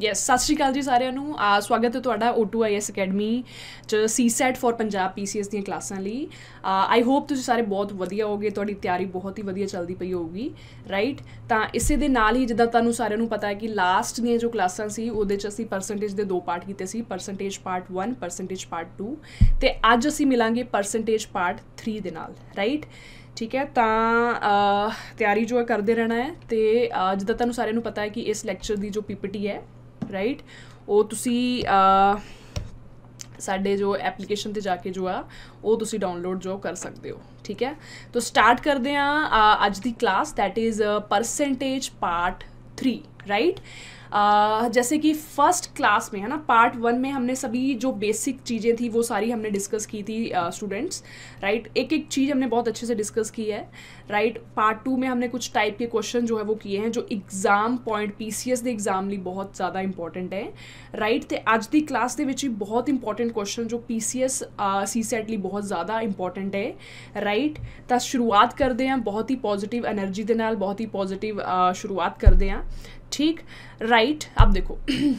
Yes, ਸਤਿ ਸ਼੍ਰੀ ਅਕਾਲ ਜੀ ਸਾਰਿਆਂ ਨੂੰ। ਸਵਾਗਤ ਹੈ ਤੁਹਾਡਾ O2IS ਅਕੈਡਮੀ 'ਚ CSET ਫॉर ਪੰਜਾਬ PCS ਦੀਆਂ ਕਲਾਸਾਂ ਲਈ। ਆਈ ਹੋਪ ਤੁਸੀਂ ਸਾਰੇ ਬਹੁਤ ਵਧੀਆ ਹੋਗੇ, ਤੁਹਾਡੀ ਤਿਆਰੀ ਬਹੁਤ ਹੀ ਵਧੀਆ ਚੱਲਦੀ ਪਈ ਹੋਊਗੀ, ਰਾਈਟ। ਤਾਂ ਇਸੇ ਦੇ ਨਾਲ ਹੀ ਜਿੱਦਾਂ ਤੁਹਾਨੂੰ ਸਾਰਿਆਂ ਨੂੰ ਪਤਾ ਹੈ ਕਿ ਲਾਸਟ ਦੀਆਂ ਜੋ ਕਲਾਸਾਂ ਸੀ ਉਹਦੇ 'ਚ ਅਸੀਂ ਪਰਸੈਂਟੇਜ ਦੇ 2 ਪਾਰਟ ਕੀਤੇ ਸੀ, ਪਰਸੈਂਟੇਜ ਪਾਰਟ 1, ਪਰਸੈਂਟੇਜ ਪਾਰਟ 2, ਅਤੇ ਅੱਜ ਅਸੀਂ ਮਿਲਾਂਗੇ ਪਰਸੈਂਟੇਜ ਪਾਰਟ 3 ਦੇ ਨਾਲ, ਰਾਈਟ। ਠੀਕ ਹੈ, ਤਾਂ ਤਿਆਰੀ ਜੋ ਹੈ ਕਰਦੇ ਰਹਿਣਾ ਹੈ। ਅਤੇ ਜਿੱਦਾਂ ਤੁਹਾਨੂੰ ਸਾਰਿਆਂ ਨੂੰ ਪਤਾ ਹੈ ਕਿ ਇਸ ਲੈਕਚਰ ਦੀ ਜੋ PPT ਹੈ, ਰਾਈਟ, ਉਹ ਤੁਸੀਂ ਸਾਡੇ ਜੋ ਐਪਲੀਕੇਸ਼ਨ 'ਤੇ ਜਾ ਕੇ ਜੋ ਆ ਉਹ ਤੁਸੀਂ ਡਾਊਨਲੋਡ ਜੋ ਕਰ ਸਕਦੇ ਹੋ। ਠੀਕ ਹੈ, ਤਾਂ ਸਟਾर्ट करते हैं आज the class, that is percentage part 3, right. जैसे कि फर्स्ट क्लास में है ना, पार्ट 1 में हमने सभी जो बेसिक चीज़ें थी वो सारी हमने डिस्कस की थी स्टूडेंट्स, राइट। एक एक चीज़ हमने बहुत अच्छे से डिस्कस की है, राइट। पार्ट 2 में हमने कुछ टाइप के क्वेश्चन जो है वो किए हैं जो एग्जाम पॉइंट PCS के एग्जाम लिए बहुत ज़्यादा इंपॉर्टेंट है, राइट। तो अज की क्लास के विच बहुत इंपॉर्टेंट क्वेश्चन जो PCS CSET लिए बहुत ज़्यादा इंपॉर्टेंट है, राइट। तो शुरुआत करते हैं बहुत ही पॉजिटिव एनर्जी के नाल, बहुत ही पॉजिटिव शुरुआत करते हैं, ठीक, राइट। अब देखो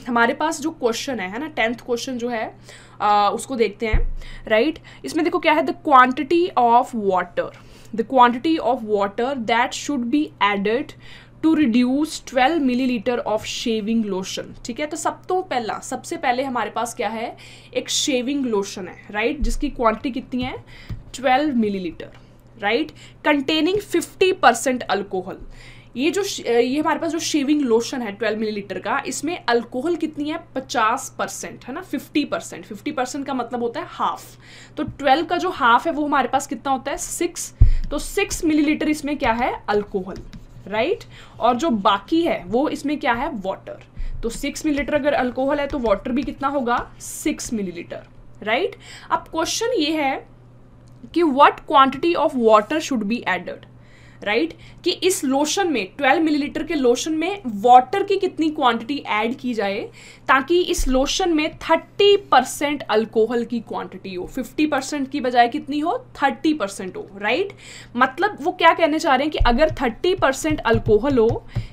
हमारे पास जो क्वेश्चन है ना, 10th क्वेश्चन जो है उसको देखते हैं, राइट। इसमें देखो क्या है, the quantity of water, the quantity of water that should be added to reduce 12 millilitre of shaving lotion. ठीक है, तो सबसे पहले हमारे पास क्या है, एक शेविंग लोशन है, राइट, जिसकी क्वांटिटी कितनी है 12 मिलीलीटर, राइट, कंटेनिंग 50% अल्कोहल। ये हमारे पास जो शेविंग लोशन है 12 मिलीलीटर का, इसमें अल्कोहल कितनी है 50%, है ना। 50% का मतलब होता है हाफ, तो 12 का जो हाफ है वो हमारे पास कितना होता है 6, तो 6 मिलीलीटर इसमें क्या है अल्कोहल, राइट। और जो बाकी है वो इसमें क्या है वाटर, तो 6 मिलीलीटर अगर अल्कोहल है तो वाटर भी कितना होगा 6 मिलीलीटर, राइट। अब क्वेश्चन ये है कि what quantity of water should be added, right, कि इस लोशन में 12 मिलीलीटर के लोशन में वाटर की कितनी क्वांटिटी ऐड की जाए ताकि इस लोशन में 30% अल्कोहल की क्वांटिटी हो, 50% की बजाय कितनी हो 30% हो, राइट। मतलब वो क्या कहने चाह रहे हैं कि अगर 30% अल्कोहल हो,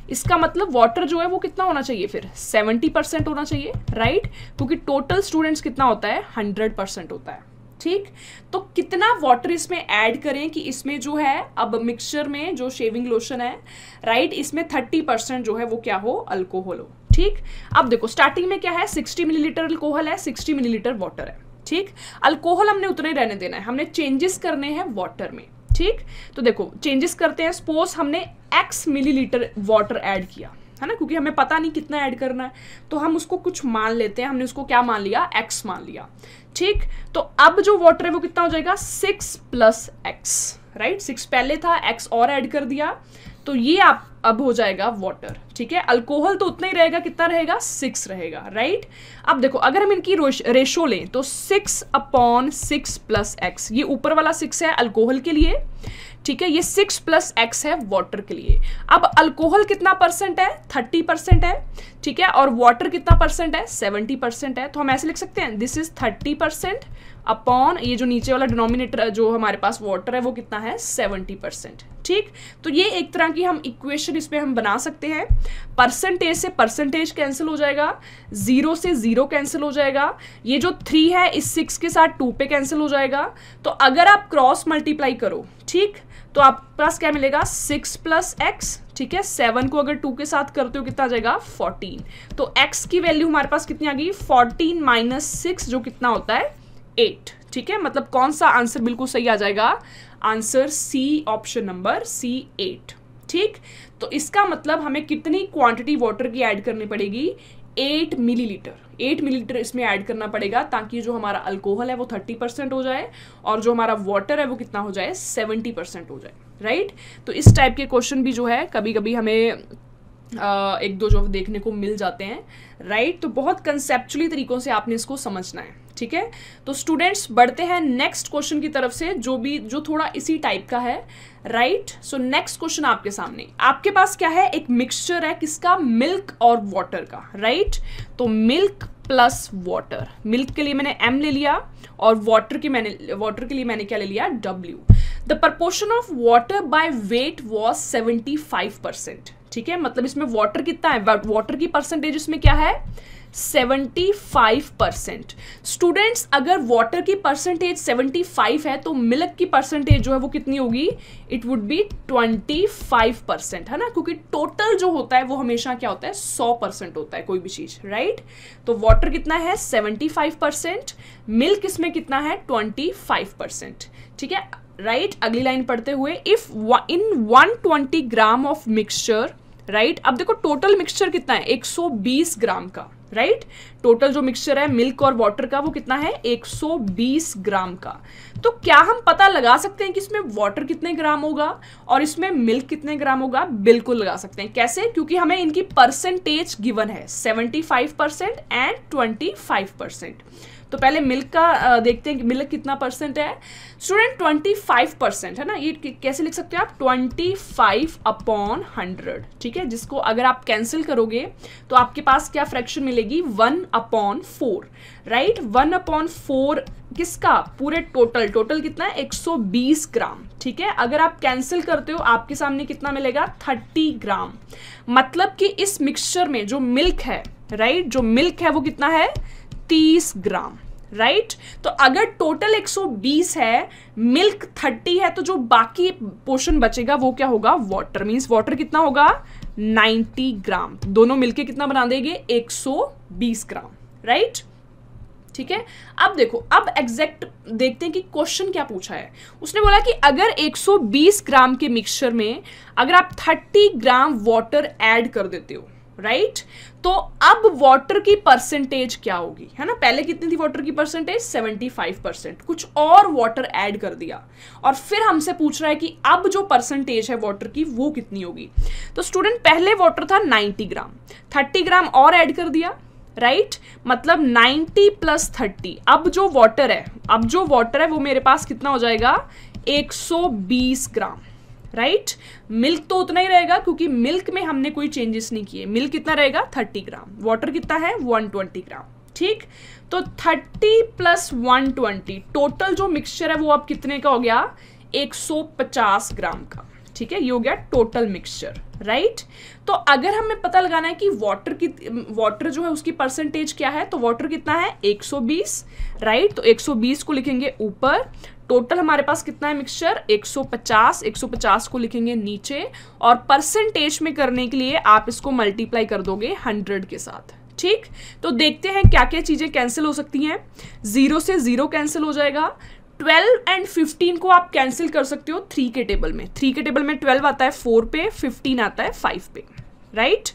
इसका मतलब वाटर जो है वो कितना होना चाहिए फिर 70% होना चाहिए, राइट, क्योंकि टोटल स्टूडेंट्स कितना होता है 100% होता है, ठीक। तो कितना वाटर इसमें ऐड करें कि इसमें जो है अब मिक्सचर में जो शेविंग लोशन है, राइट, इसमें 30% जो है वो क्या हो अल्कोहल हो, ठीक। अब देखो स्टार्टिंग में क्या है 60 मिलीलीटर अल्कोहल है, 60 मिलीलीटर वाटर है, ठीक। अल्कोहल हमने उतना ही रहने देना है, हमने चेंजेस करने हैं वाटर में, ठीक। तो देखो चेंजेस करते हैं, सपोज हमने X मिलीलीटर वाटर ऐड किया है ना, क्योंकि हमें पता नहीं कितना ऐड करना है, तो हम उसको कुछ मान लेते हैं, हमने उसको क्या मान लिया X मान लिया, ठीक। तो अब जो वाटर है वो कितना हो जाएगा 6 + X, राइट, 6 पहले था, X और ऐड कर दिया, तो ये आप अब हो जाएगा वाटर, ठीक है। अल्कोहल तो उतना ही रहेगा, कितना रहेगा 6 रहेगा, राइट। अब देखो अगर हम इनकी रेशो लें तो 6/6 + X, ये ऊपर वाला 6 है अल्कोहल के लिए, ठीक है, ये 6 + X है वाटर के लिए। अब अल्कोहल कितना परसेंट है 30% है, ठीक है, और वाटर कितना परसेंट है 70% है, तो हम ऐसे लिख सकते हैं दिस इज 30% अपॉन ये जो नीचे वाला डिनोमिनेटर जो हमारे पास वाटर है वो कितना है 70%, ठीक। तो ये एक तरह की हम इक्वेशन इसमें हम बना सकते हैं। परसेंटेज से परसेंटेज कैंसिल हो जाएगा, 0 से 0 कैंसिल हो जाएगा, ये जो 3 है इस 6 के साथ 2 पे कैंसिल हो जाएगा, तो अगर आप क्रॉस मल्टीप्लाई करो, ठीक, तो आपके पास क्या मिलेगा 6 + X, ठीक है, 7 को अगर 2 के साथ करते हो कितना आ जाएगा 14, तो X की वैल्यू हमारे पास कितनी आ गई 14 - 6 जो कितना होता है 8, ठीक है। मतलब कौन सा आंसर बिल्कुल सही आ जाएगा, answer C, option number C 8, ठीक। तो इसका मतलब हमें कितनी क्वांटिटी वाटर की ऐड करनी पड़ेगी 8 मिलीलीटर, 8 मिलीलीटर इसमें ऐड करना पड़ेगा ताकि जो हमारा अल्कोहल है वो 30% हो जाए और जो हमारा वाटर है वो कितना हो जाए 70% हो जाए, राइट। तो इस टाइप के क्वेश्चन भी जो है कभी कभी हमें एक दो जो देखने को मिल जाते हैं, राइट। तो बहुत कंसेप्चुअली तरीकों से आपने इसको समझना है, ठीक है। तो स्टूडेंट्स बढ़ते हैं नेक्स्ट क्वेश्चन की तरफ से जो थोड़ा इसी टाइप का है, राइट। सो नेक्स्ट क्वेश्चन आपके सामने, आपके पास क्या है एक मिक्सचर है किसका मिल्क और वाटर का, राइट। तो मिल्क प्लस वाटर, मिल्क के लिए मैंने M ले लिया और वाटर के लिए मैंने क्या ले लिया W। The proportion of water by weight was 75%, ठीक है, मतलब इसमें वाटर कितना है, वाटर की परसेंटेज इसमें क्या है 75%। स्टूडेंट्स अगर वाटर की परसेंटेज 75 है तो मिल्क की परसेंटेज जो है वो कितनी होगी, इट वुड बी 25%, है ना, क्योंकि टोटल जो होता है वो हमेशा क्या होता है 100% होता है कोई भी चीज, राइट। तो वाटर कितना है 75%, मिल्क इसमें कितना है 25%, ठीक है, राइट। अगली लाइन पढ़ते हुए, if in 120 gram of mixture, right. अब देखो टोटल मिक्सचर कितना है 120 ग्राम का, राइट। टोटल जो मिक्सचर है मिल्क और वाटर का वो कितना है 120 ग्राम का। तो क्या हम पता लगा सकते हैं कि इसमें वाटर कितने ग्राम होगा और इसमें मिल्क कितने ग्राम होगा? बिल्कुल लगा सकते हैं। कैसे? क्योंकि हमें इनकी परसेंटेज गिवन है 75% एंड 25%। तो पहले मिल्क का देखते हैं कि मिल्क कितना परसेंट है। स्टूडेंट 25% है ना, ये कैसे लिख सकते हो आप 25/100, ठीक है, जिसको अगर आप कैंसिल करोगे तो आपके पास क्या फ्रैक्शन मिलेगी 1/4, राइट। 1/4 किसका? पूरे टोटल कितना है 120 ग्राम, ठीक है। अगर आप कैंसिल करते हो आपके सामने कितना मिलेगा 30 ग्राम। मतलब कि इस मिक्सचर में जो मिल्क है, राइट, जो मिल्क है वो कितना है 30 ग्राम, राइट। तो अगर टोटल 120 है, मिल्क 30 है, तो जो बाकी पोर्शन बचेगा वो क्या होगा वाटर। मींस वाटर कितना होगा 90 ग्राम। दोनों मिलके कितना बना देंगे 120 ग्राम, राइट, ठीक है। अब देखो, अब एग्जैक्ट देखते हैं कि क्वेश्चन क्या पूछा है। उसने बोला कि अगर 120 ग्राम के मिक्सचर में अगर आप 30 ग्राम वाटर ऐड कर देते हो, राइट, तो अब वाटर की परसेंटेज क्या होगी, है ना। पहले कितनी थी वाटर की परसेंटेज 75%, कुछ और वाटर ऐड कर दिया और फिर हमसे पूछ रहा है कि अब जो परसेंटेज है वाटर की वो कितनी होगी। तो स्टूडेंट पहले वाटर था 90 ग्राम, 30 ग्राम और ऐड कर दिया, राइट, मतलब 90 + 30। अब जो वाटर है वो मेरे पास कितना हो जाएगा 120 ग्राम, राइट। मिल्क तो उतना ही रहेगा क्योंकि मिल्क में हमने कोई चेंजेस नहीं किए। मिल्क कितना रहेगा 30 ग्राम, वाटर कितना है 120 ग्राम, ठीक। तो 30 + 120 टोटल जो मिक्सचर है वो अब कितने का हो गया 150 ग्राम का, ठीक है। ये हो गया टोटल मिक्सचर, राइट। तो अगर हमें पता लगाना है कि वाटर जो है उसकी परसेंटेज क्या है, तो वाटर कितना है 120, राइट। तो 120 को लिखेंगे ऊपर, टोटल हमारे पास कितना है मिक्सचर 150 को लिखेंगे नीचे, और परसेंटेज में करने के लिए आप इसको मल्टीप्लाई कर दोगे 100 के साथ, ठीक। तो देखते हैं क्या क्या चीजें कैंसिल हो सकती हैं। 0 से 0 कैंसिल हो जाएगा। 12 एंड 15 को आप कैंसिल कर सकते हो 3 के टेबल में। 3 के टेबल में 12 आता है 4 पे, 15 आता है 5 पे, राइट।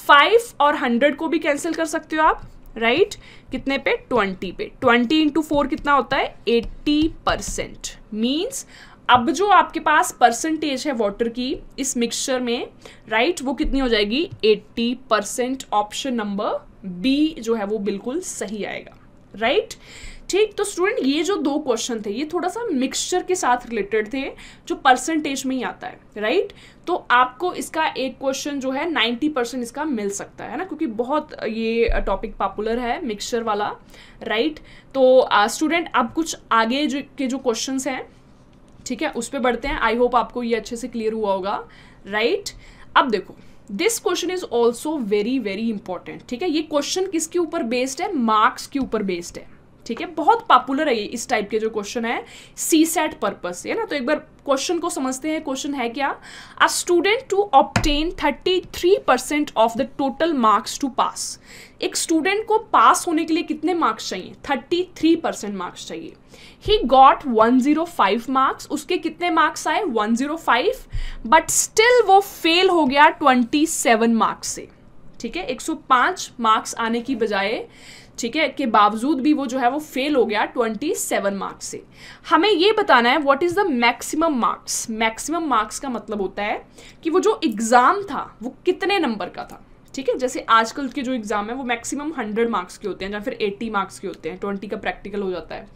5 और 100 को भी कैंसिल कर सकते हो आप, राइट, कितने पे 20 पे। 20 × 4 कितना होता है 80%। मीन्स अब जो आपके पास परसेंटेज है वाटर की इस मिक्सचर में, राइट, वो कितनी हो जाएगी 80%। ऑप्शन नंबर बी जो है वो बिल्कुल सही आएगा, राइट, ठीक। तो स्टूडेंट ये जो 2 क्वेश्चन थे ये थोड़ा सा मिक्सचर के साथ रिलेटेड थे जो परसेंटेज में ही आता है, राइट। तो आपको इसका एक क्वेश्चन जो है 90% इसका मिल सकता है ना, क्योंकि बहुत ये टॉपिक पॉपुलर है मिक्सचर वाला, राइट। तो स्टूडेंट अब कुछ आगे के जो क्वेश्चंस हैं, ठीक है, उस पर बढ़ते हैं। आई होप आपको ये अच्छे से क्लियर हुआ होगा, राइट। अब देखो, this question is also very very important, ठीक है। ये क्वेश्चन किसके ऊपर बेस्ड है, मार्क्स के ऊपर बेस्ड है, ठीक है। बहुत पॉपुलर है ये इस टाइप के जो क्वेश्चन है CSAT पर्पस से, है ना। तो एक बार क्वेश्चन को समझते हैं। क्वेश्चन है क्या, a student to obtain 33% of the total marks to pass. एक स्टूडेंट को पास होने के लिए कितने मार्क्स चाहिए 33% मार्क्स चाहिए। ही गॉट 105 मार्क्स, उसके कितने मार्क्स आए 105, बट स्टिल वो फेल हो गया 27 मार्क्स से, ठीक है। 105 मार्क्स आने की बजाय, ठीक है, के बावजूद भी वो जो है वो फेल हो गया 27 मार्क्स से। हमें ये बताना है what is the maximum marks. Maximum marks का मतलब होता है कि वो जो एग्जाम था वो कितने नंबर का था, ठीक है। जैसे आजकल के जो एग्जाम है वो मैक्सिमम 100 मार्क्स के होते हैं या फिर 80 मार्क्स के होते हैं, 20 का प्रैक्टिकल हो जाता है,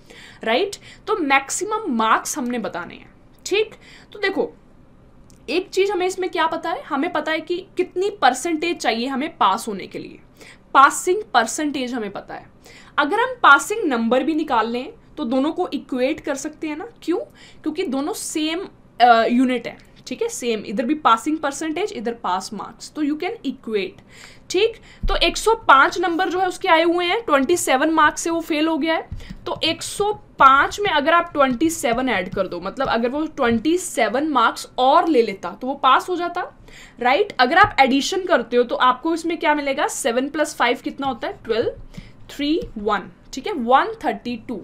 राइट। तो मैक्सिमम मार्क्स हमने बताने हैं, ठीक। तो देखो एक चीज हमें इसमें क्या पता है, हमें पता है कि कितनी परसेंटेज चाहिए हमें पास होने के लिए। पासिंग परसेंटेज हमें पता है। अगर हम पासिंग नंबर भी निकाल लें तो दोनों को इक्वेट कर सकते हैं ना। क्यों? क्योंकि दोनों सेम यूनिट है, ठीक है, सेम, इधर भी पासिंग परसेंटेज, इधर पास मार्क्स, तो यू कैन इक्वेट। ठीक, तो 105 नंबर जो है उसके आए हुए हैं, 27 मार्क्स से वो फेल हो गया है, तो 105 में अगर आप 27 ऐड कर दो, मतलब अगर वो 27 मार्क्स और ले लेता तो वो पास हो जाता, राइट। अगर आप एडिशन करते हो तो आपको इसमें क्या मिलेगा, 7 + 5 कितना होता है, 12, 3, 1, ठीक है, 132।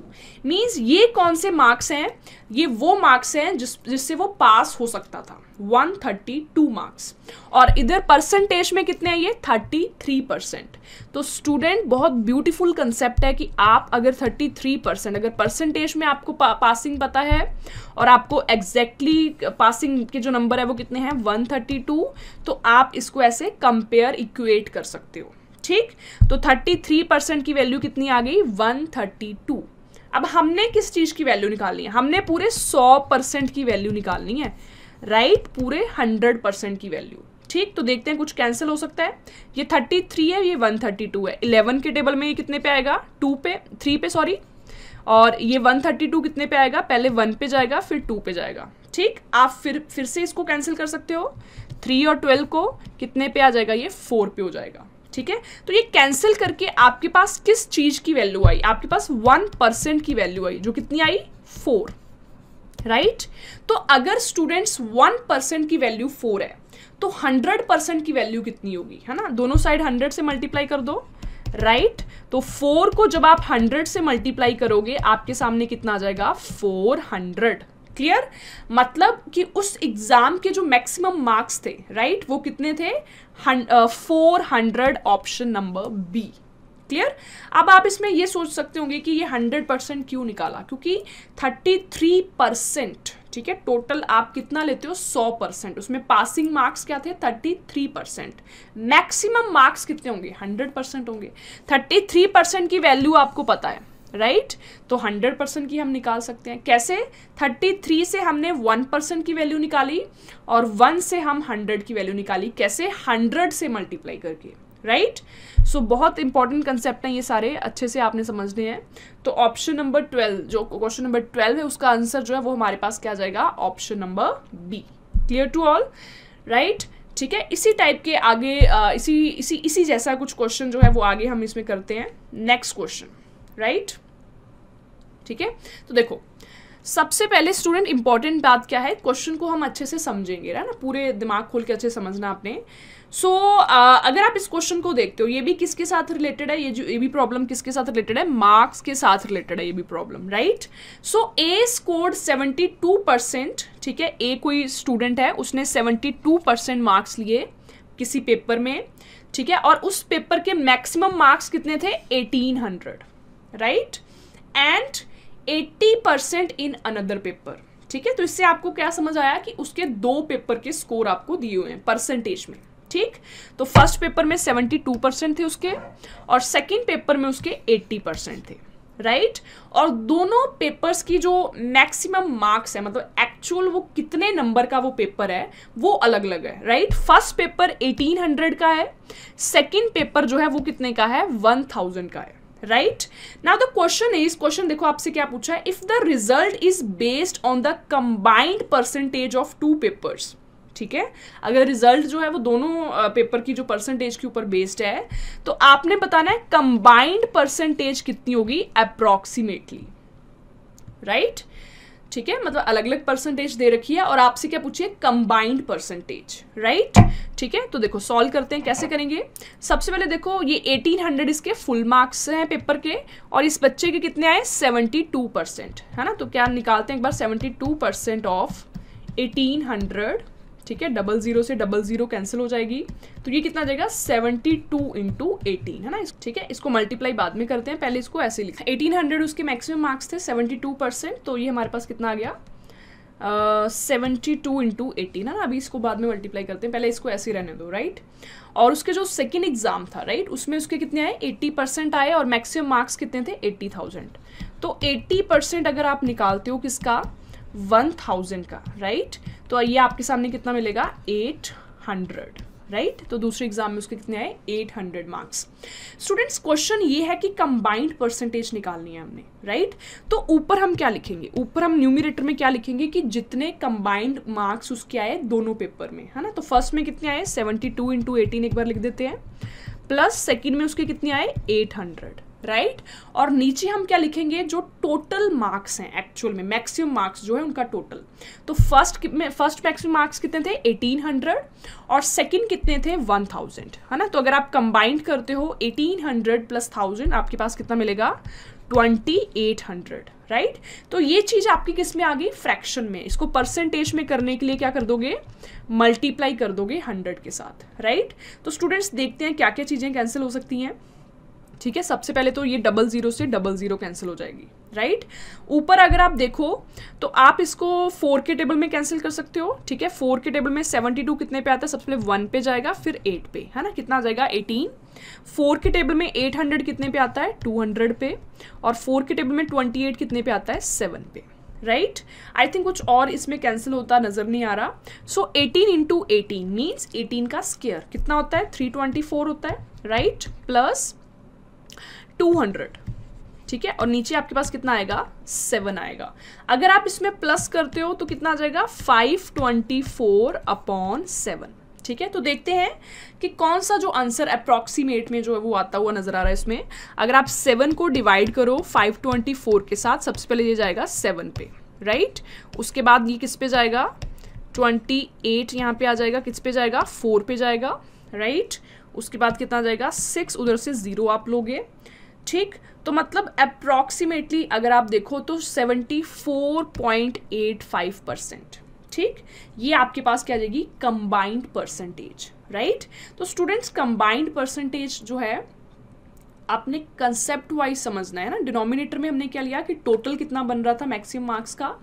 मीन्स ये कौन से मार्क्स हैं, ये वो मार्क्स हैं जिससे वो पास हो सकता था, 132 मार्क्स। और इधर परसेंटेज में कितने हैं ये, 33%। तो स्टूडेंट, बहुत ब्यूटीफुल कंसेप्ट है कि आप अगर 33%, अगर परसेंटेज में आपको पासिंग पता है और आपको एग्जैक्टली पासिंग के जो नंबर है वो कितने हैं, 132, तो आप इसको ऐसे कंपेयर, इक्वेट कर सकते हो। ठीक, तो 33% की वैल्यू कितनी आ गई, 132। अब हमने किस चीज की वैल्यू निकालनी है, हमने पूरे 100% की वैल्यू निकालनी है, राइट, पूरे 100% की वैल्यू। ठीक, तो देखते हैं कुछ कैंसिल हो सकता है, ये 33 है, ये 132 है, 11 के टेबल में ये कितने पे आएगा, 3 पे सॉरी, और ये 132 कितने पे आएगा, पहले 1 पे जाएगा फिर 2 पे जाएगा। ठीक, आप फिर से इसको कैंसिल कर सकते हो, 3 और 12 को कितने पे आ जाएगा, ये 4 पे हो जाएगा। ठीक है, तो ये कैंसिल करके आपके पास किस चीज की वैल्यू आई, आपके पास 1% की वैल्यू आई, जो कितनी आई, 4, राइट। तो अगर स्टूडेंट्स 1% की वैल्यू 4 है तो 100% की वैल्यू कितनी होगी, है ना, दोनों साइड 100 से मल्टीप्लाई कर दो, राइट। तो 4 को जब आप 100 से मल्टीप्लाई करोगे आपके सामने कितना आ जाएगा, 400। क्लियर, मतलब कि उस एग्जाम के जो मैक्सिमम मार्क्स थे, राइट, वो कितने थे, 400, ऑप्शन नंबर बी। क्लियर, अब आप इसमें ये सोच सकते होंगे कि ये 100% क्यों निकाला, क्योंकि 33%, ठीक है, टोटल आप कितना लेते हो, 100%, उसमें पासिंग मार्क्स क्या थे, 33%, मैक्सिमम मार्क्स कितने होंगे, 100% होंगे। 33% की वैल्यू आपको पता है, राइट, तो 100% की हम निकाल सकते हैं। कैसे, 33 से हमने 1% की वैल्यू निकाली और 1 से हम 100 की वैल्यू निकाली, कैसे, 100 से मल्टीप्लाई करके, राइट। सो बहुत इंपॉर्टेंट कंसेप्ट हैं ये सारे, अच्छे से आपने समझने हैं। तो ऑप्शन नंबर 12, जो क्वेश्चन नंबर 12 है, उसका आंसर जो है वो हमारे पास क्या जाएगा, option number B. Clear to all, right. ठीक है, इसी टाइप के आगे इसी जैसा कुछ क्वेश्चन जो है वो आगे हम इसमें करते हैं। नेक्स्ट क्वेश्चन, राइट, ठीक है। तो देखो, सबसे पहले स्टूडेंट इंपॉर्टेंट बात क्या है, क्वेश्चन को हम अच्छे से समझेंगे, है ना, पूरे दिमाग खोल के अच्छे से समझना आपने। सो अगर आप इस क्वेश्चन को देखते हो, ये भी किसके साथ रिलेटेड है, ये भी प्रॉब्लम किसके साथ रिलेटेड है, मार्क्स के साथ रिलेटेड है ये भी प्रॉब्लम, राइट। सो ए स्कोर्ड 72%, ठीक है, ए कोई स्टूडेंट है, उसने 72% मार्क्स लिए किसी पेपर में, ठीक है, और उस पेपर के मैक्सिमम मार्क्स कितने थे, 1800, right, and 80% in another paper. ठीक है, तो इससे आपको क्या समझ आया कि उसके 2 पेपर के स्कोर आपको दिए हुए हैं परसेंटेज में। ठीक, तो फर्स्ट पेपर में 72% थे उसके और सेकंड पेपर में उसके 80% थे, राइट। और दोनों पेपर्स की जो मैक्सिमम मार्क्स है, मतलब एक्चुअल वो कितने नंबर का वो पेपर है, वो अलग अलग है, राइट। फर्स्ट पेपर 1800 का है, सेकंड पेपर जो है वो कितने का है, 1000 का है, right. Now the question is, question देखो आपसे क्या पूछा है, if the result is based on the combined percentage of 2 papers. ठीक है, अगर रिजल्ट जो है वो दोनों पेपर की जो परसेंटेज के ऊपर बेस्ड है, तो आपने बताना है कंबाइंड परसेंटेज कितनी होगी अप्रोक्सीमेटली, राइट। ठीक है, मतलब अलग अलग परसेंटेज दे रखी है और आपसे क्या पूछिए, कंबाइंड परसेंटेज, राइट। ठीक है, तो देखो सॉल्व करते हैं, कैसे करेंगे। सबसे पहले देखो, ये 1800 इसके फुल मार्क्स हैं पेपर के और इस बच्चे के कितने आए, 72%, है ना। तो क्या निकालते हैं एक बार, 72% ऑफ 1800, ठीक है, 00 से 00 कैंसिल हो जाएगी, तो ये कितना आ जाएगा, 72 × 18, है ना। ठीक है, इसको मल्टीप्लाई बाद में करते हैं, पहले इसको ऐसे लिखा, 1800 उसके मैक्सिमम मार्क्स थे, 72%, तो ये हमारे पास कितना आ गया, 72 × 18, है ना। अभी इसको बाद में मल्टीप्लाई करते हैं, पहले इसको ऐसे ही रहने दो, राइट। और उसके जो सेकेंड एग्जाम था, राइट, उसमें उसके कितने आए, 80% आए और मैक्सिमम मार्क्स कितने थे, 80,000। तो 80% अगर आप निकालते हो किसका, 1000 का, राइट, तो ये आपके सामने कितना मिलेगा, 800, राइट। तो दूसरे एग्जाम में उसके कितने आए 800 मार्क्स। स्टूडेंट्स क्वेश्चन ये है कि कंबाइंड परसेंटेज निकालनी है हमने, राइट। तो ऊपर हम क्या लिखेंगे, ऊपर हम न्यूमरेटर में क्या लिखेंगे कि जितने कंबाइंड मार्क्स उसके आए दोनों पेपर में, है ना। तो फर्स्ट में कितने आए 72 इंटू 18 एक बार लिख देते हैं, प्लस सेकेंड में उसके कितने आए 800, राइट। और नीचे हम क्या लिखेंगे, जो टोटल मार्क्स हैं एक्चुअल में, मैक्सिमम मार्क्स जो है उनका टोटल। तो फर्स्ट मैक्सिमम मार्क्स कितने थे 1800 और सेकंड कितने थे 1000, है ना। तो अगर आप कंबाइंड करते हो 1800 प्लस 1000 आपके पास कितना मिलेगा 2800, राइट। तो ये चीज आपकी किस में आ गई फ्रैक्शन में। इसको परसेंटेज में करने के लिए क्या कर दोगे, मल्टीप्लाई कर दोगे 100 के साथ, राइट। तो स्टूडेंट्स देखते हैं क्या क्या चीजें कैंसिल हो सकती हैं। ठीक है, सबसे पहले तो ये 00 से 00 कैंसिल हो जाएगी, राइट। ऊपर अगर आप देखो तो आप इसको 4 के टेबल में कैंसिल कर सकते हो। ठीक है, 4 के टेबल में 72 कितने पे आता है, सबसे पहले 1 पे जाएगा फिर 8 पे, है ना। कितना आ जाएगा 18। 4 के टेबल में 800 कितने पे आता है 200 पे, और 4 के टेबल में 28 कितने पे आता है 7 पे, राइट। आई थिंक कुछ और इसमें कैंसिल होता नजर नहीं आ रहा। सो 18 इंटू 18 मीन्स 18 का स्क्वायर कितना होता है 324 होता है, राइट, प्लस 200। ठीक है, और नीचे आपके पास कितना आएगा 7 आएगा। अगर आप इसमें प्लस करते हो तो कितना आ जाएगा 524/7। ठीक है, तो देखते हैं कि कौन सा जो आंसर अप्रॉक्सीमेट में जो है वो आता हुआ नजर आ रहा है इसमें। अगर आप 7 को डिवाइड करो 524 के साथ, सबसे पहले ये जाएगा 7 पे, राइट। उसके बाद ये किस पे जाएगा 28 यहाँ पे आ जाएगा, किस पे जाएगा 4 पे जाएगा, राइट। उसके बाद कितना जाएगा 6, उधर से 0 आप लोगे। ठीक, तो मतलब अप्रॉक्सीमेटली अगर आप देखो तो 74.85%। ठीक, ये आपके पास क्या आ जाएगी कंबाइंड परसेंटेज, राइट। तो स्टूडेंट्स कंबाइंड परसेंटेज जो है आपने कंसेप्ट वाइज समझना है ना। डिनोमिनेटर में हमने क्या लिया कि टोटल कितना बन रहा था मैक्सिमम मार्क्स का।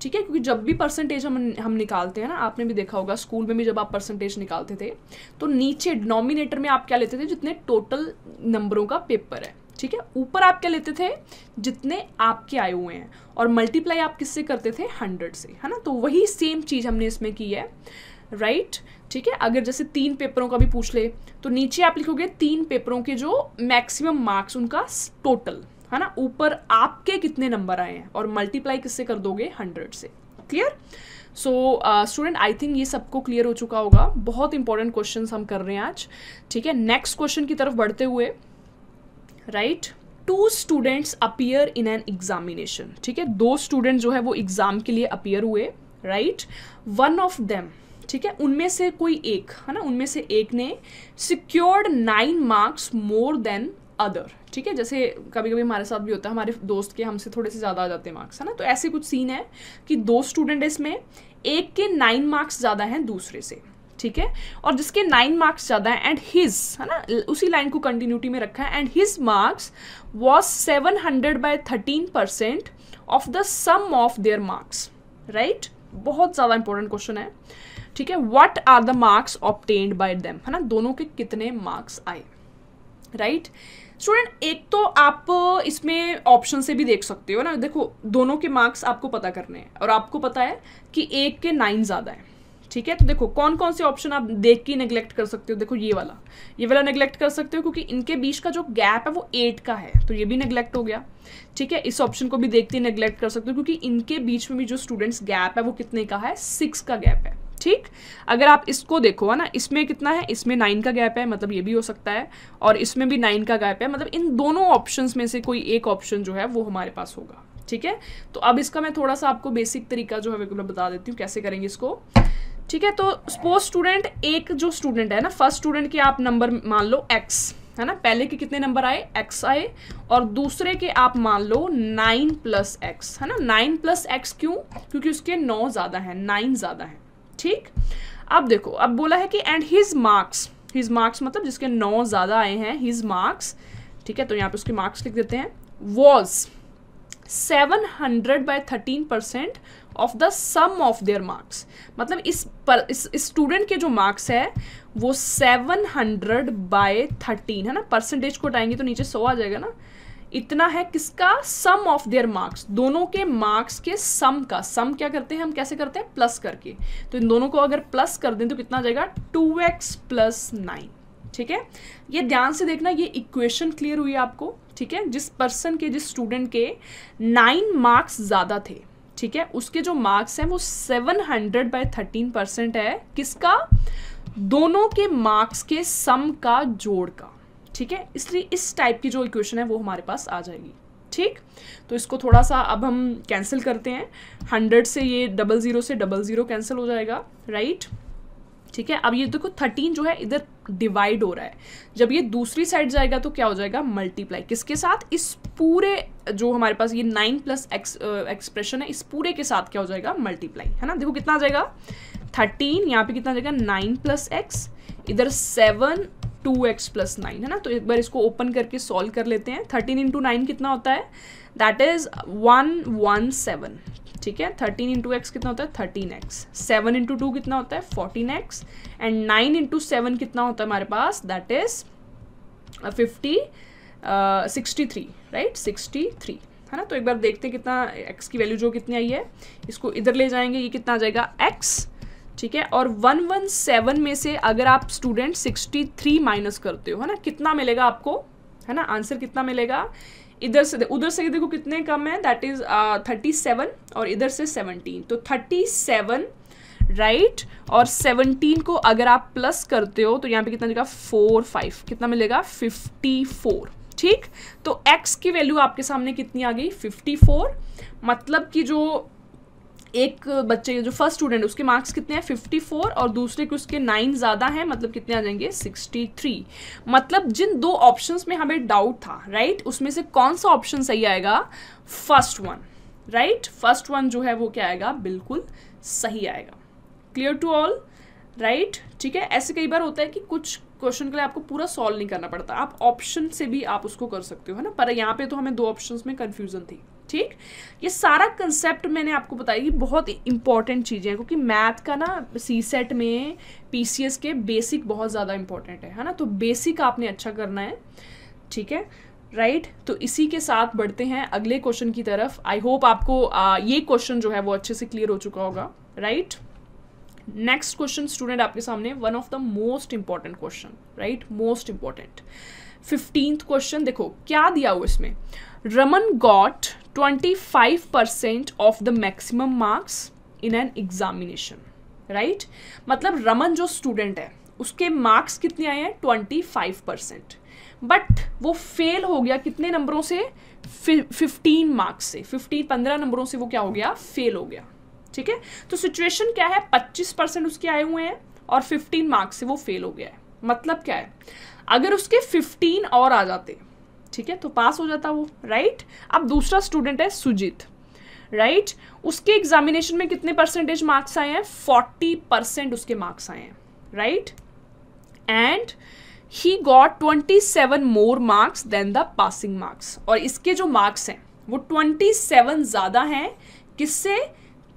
ठीक है, क्योंकि जब भी परसेंटेज हम निकालते हैं ना, आपने भी देखा होगा स्कूल में भी जब आप परसेंटेज निकालते थे तो नीचे डिनोमिनेटर में आप क्या लेते थे जितने टोटल नंबरों का पेपर है। ठीक है, ऊपर आप क्या लेते थे जितने आपके आए हुए हैं, और मल्टीप्लाई आप किससे करते थे 100 से, है ना। तो वही सेम चीज हमने इसमें की है, राइट। ठीक है, अगर जैसे 3 पेपरों का भी पूछ ले तो नीचे आप लिखोगे 3 पेपरों के जो मैक्सिमम मार्क्स उनका टोटल, है ना, ऊपर आपके कितने नंबर आए हैं और मल्टीप्लाई किससे कर दोगे 100 से। Clear. So student I think ये सबको क्लियर हो चुका होगा। बहुत इंपॉर्टेंट क्वेश्चन हम कर रहे हैं आज। ठीक है, नेक्स्ट क्वेश्चन की तरफ बढ़ते हुए, right. 2 students appear in an examination. ठीक है, 2 स्टूडेंट जो है वो एग्जाम के लिए अपीयर हुए, राइट। वन ऑफ देम, ठीक है, उनमें से कोई एक, है ना, उनमें से एक ने secured 9 marks more than other. ठीक है, जैसे कभी कभी हमारे साथ भी होता है, हमारे दोस्त के हमसे थोड़े से ज़्यादा आ जाते हैं मार्क्स, है ना। तो ऐसे कुछ सीन है कि 2 स्टूडेंट इसमें, एक के 9 मार्क्स ज़्यादा हैं दूसरे से। ठीक है, और जिसके 9 मार्क्स ज़्यादा है एंड हिज, है ना, उसी लाइन को कंटिन्यूटी में रखा है, and his marks was 700/13% of the sum of their marks, right. बहुत ज़्यादा इंपॉर्टेंट क्वेश्चन है। ठीक है, what are the marks obtained by them, है ना, दोनों के कितने मार्क्स आए, राइट। स्टूडेंट एक तो आप इसमें ऑप्शन से भी देख सकते हो ना। देखो दोनों के मार्क्स आपको पता करने हैं और आपको पता है कि एक के 9 ज़्यादा है। ठीक है, तो देखो कौन कौन से ऑप्शन आप देख के नेग्लेक्ट कर सकते हो। देखो ये वाला नेग्लेक्ट कर सकते हो क्योंकि इनके बीच का जो गैप है वो 8 का है, तो ये भी नेग्लेक्ट हो गया। ठीक है, इस ऑप्शन को भी देखते ही नेग्लेक्ट कर सकते हो क्योंकि इनके बीच में भी जो स्टूडेंट्स गैप है वो कितने का है 6 का गैप है। ठीक, अगर आप इसको देखो, है ना, इसमें कितना है, इसमें 9 का गैप है, मतलब ये भी हो सकता है, और इसमें भी 9 का गैप है, मतलब इन दोनों ऑप्शंस में से कोई एक ऑप्शन जो है वो हमारे पास होगा। ठीक है, तो अब इसका मैं थोड़ा सा आपको बेसिक तरीका जो है वो बता देती हूँ कैसे करेंगे इसको। ठीक है, तो सपोज स्टूडेंट, एक जो स्टूडेंट है ना, फर्स्ट स्टूडेंट के आप नंबर मान लो x, है ना, पहले के कितने नंबर आए x आए, और दूसरे के आप मान लो 9 + x, है ना। 9 + x क्यों, क्योंकि उसके 9 ज़्यादा है, 9 ज़्यादा है। ठीक, अब देखो, अब बोला है कि एंड हिज मार्क्स मतलब जिसके 9 ज़्यादा आए हैं, हिज मार्क्स, ठीक है, तो यहाँ पे उसके मार्क्स लिख देते हैं, was 700/13% of the sum of their marks. मतलब इस स्टूडेंट के जो मार्क्स है वो 700/13, है ना, परसेंटेज को हटाएंगे तो नीचे 100 आ जाएगा ना, इतना है किसका, सम ऑफ देयर मार्क्स, दोनों के मार्क्स के सम का। सम क्या करते हैं हम, कैसे करते हैं, प्लस करके। तो इन दोनों को अगर प्लस कर दें तो कितना आ जाएगा, 2x प्लस 9। ठीक है, ये ध्यान से देखना, ये इक्वेशन क्लियर हुई आपको। ठीक है, जिस पर्सन के, जिस स्टूडेंट के 9 मार्क्स ज़्यादा थे, ठीक है, उसके जो मार्क्स हैं वो 700/13% है किसका, दोनों के मार्क्स के सम का जोड़ का। ठीक है, इसलिए इस टाइप की जो इक्वेशन है वो हमारे पास आ जाएगी। ठीक, तो इसको थोड़ा सा अब हम कैंसिल करते हैं। 100 से ये 00 से 00 कैंसिल हो जाएगा, राइट। ठीक है, अब ये देखो 13 जो है इधर डिवाइड हो रहा है, जब ये दूसरी साइड जाएगा तो क्या हो जाएगा, मल्टीप्लाई किसके साथ, इस पूरे जो हमारे पास ये 9 प्लस एक्सप्रेशन है, इस पूरे के साथ क्या हो जाएगा, मल्टीप्लाई, है ना। देखो कितना आ जाएगा, 13, यहाँ पे कितना आ जाएगा, 9 प्लस एक्स, इधर 7 2x प्लस 9, है ना। तो एक बार इसको ओपन करके सॉल्व कर लेते हैं। 13 इंटू 9 कितना होता है, दैट इज 117। ठीक है, 13 इंटू एक्स कितना होता है, 13x। 7 इंटू 2 कितना होता है, 14x। एंड 9 इंटू 7 कितना होता है हमारे पास, दैट इज 63, राइट, 63, है ना। तो एक बार देखते हैं कितना x की वैल्यू जो कितनी आई है, इसको इधर ले जाएंगे, ये कितना आ जाएगा x। ठीक है, और 117 में से अगर आप स्टूडेंट 63 माइनस करते हो, है ना, कितना मिलेगा आपको, है ना, आंसर कितना मिलेगा, इधर से उधर से देखो कितने कम है, दैट इज 37, और इधर से 17, तो 37, राइट, और 17 को अगर आप प्लस करते हो तो यहाँ पे कितना मिलेगा, 4 5, कितना मिलेगा, 54। ठीक, तो x की वैल्यू आपके सामने कितनी आ गई, 54। मतलब कि जो एक बच्चे, जो फर्स्ट स्टूडेंट, उसके मार्क्स कितने हैं, 54, और दूसरे के उसके 9 ज़्यादा हैं, मतलब कितने आ जाएंगे, 63। मतलब जिन दो ऑप्शंस में हमें डाउट था, राइट, उसमें से कौन सा ऑप्शन सही आएगा, first one, right, first one जो है वो क्या आएगा, बिल्कुल सही आएगा। Clear to all, right. ठीक है, ऐसे कई बार होता है कि कुछ क्वेश्चन के लिए आपको पूरा सॉल्व नहीं करना पड़ता, आप ऑप्शन से भी आप उसको कर सकते हो, है ना, पर यहाँ पे तो हमें 2 ऑप्शंस में कंफ्यूजन थी। ठीक, ये सारा कंसेप्ट मैंने आपको बताया, ये बहुत इंपॉर्टेंट चीज़ें हैं, क्योंकि मैथ का ना सीसेट में, पीसीएस के बेसिक बहुत ज़्यादा इंपॉर्टेंट है ना, तो बेसिक आपने अच्छा करना है। ठीक है, राइट, तो इसी के साथ बढ़ते हैं अगले क्वेश्चन की तरफ। आई होप आपको ये क्वेश्चन जो है वो अच्छे से क्लियर हो चुका होगा, राइट। नेक्स्ट क्वेश्चन स्टूडेंट आपके सामने, one of the most important question, right, most important 15th question. देखो क्या दिया हुआ इसमें, Raman got 25% of the maximum marks in an examination, right. मतलब रमन जो स्टूडेंट है उसके मार्क्स कितने आए हैं, 25%, बट वो फेल हो गया कितने नंबरों से, 15 मार्क्स से, 15 नंबरों से वो क्या हो गया, फेल हो गया। ठीक है, तो सिचुएशन क्या है, 25% उसके आए हुए हैं और 15 मार्क्स से वो फेल हो गया है। मतलब क्या है, अगर उसके 15 और आ जाते, ठीक है, तो पास हो जाता वो, राइट। अब दूसरा स्टूडेंट है सुजीत, राइट, उसके एग्जामिनेशन में कितने परसेंटेज मार्क्स आए हैं, 40% उसके मार्क्स आए हैं, right, and he got 27 more marks than the passing marks. और इसके जो मार्क्स हैं वो 27 ज़्यादा हैं, किससे,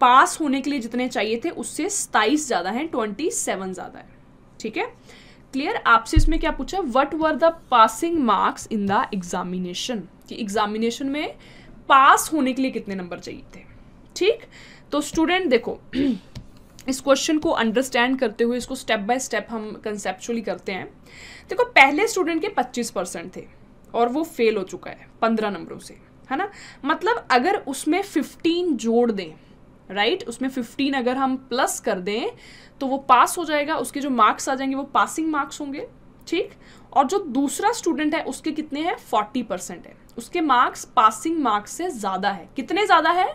पास होने के लिए जितने चाहिए थे उससे 27 ज़्यादा हैं, 27 ज़्यादा है। ठीक है, क्लियर। आपसे इसमें क्या पूछा, what were the passing marks in the examination, कि एग्जामिनेशन में पास होने के लिए कितने नंबर चाहिए थे। ठीक, तो स्टूडेंट देखो इस क्वेश्चन को अंडरस्टैंड करते हुए इसको स्टेप बाय स्टेप हम कंसेप्चुअली करते हैं। देखो पहले स्टूडेंट के 25% थे और वो फेल हो चुका है 15 नंबरों से, है ना। मतलब अगर उसमें 15 जोड़ दें, राइट, उसमें 15 अगर हम प्लस कर दें तो वो पास हो जाएगा, उसके जो मार्क्स आ जाएंगे वो पासिंग मार्क्स होंगे। ठीक, और जो दूसरा स्टूडेंट है उसके कितने हैं, 40% है, उसके मार्क्स पासिंग मार्क्स से ज़्यादा है। कितने ज़्यादा है,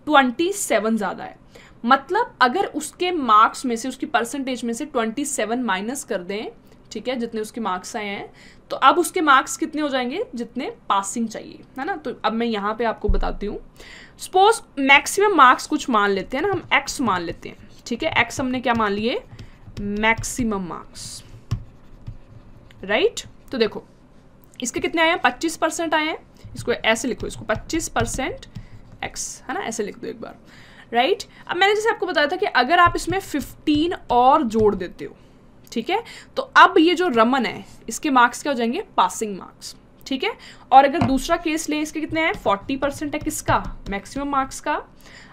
27 ज़्यादा है। मतलब अगर उसके मार्क्स में से, उसकी परसेंटेज में से 27 माइनस कर दें, ठीक है, जितने उसके मार्क्स आए हैं, तो अब उसके मार्क्स कितने हो जाएंगे, जितने पासिंग चाहिए, है ना। तो अब मैं यहाँ पे आपको बताती हूँ। सपोज मैक्सिमम मार्क्स कुछ मान लेते हैं ना, हम x मान लेते हैं। ठीक है, x हमने क्या मान लिए, मैक्सिमम मार्क्स, राइट। तो देखो इसके कितने आए हैं, 25% आए हैं। इसको ऐसे लिखो, इसको 25% x, है ना, ऐसे लिख दो एक बार, राइट। अब मैंने जैसे आपको बताया था कि अगर आप इसमें 15 और जोड़ देते हो, ठीक है, तो अब ये जो रमन है इसके मार्क्स क्या हो जाएंगे, पासिंग मार्क्स। ठीक है। और अगर दूसरा केस लें, इसके कितने हैं 40% है किसका, मैक्सिमम मार्क्स का।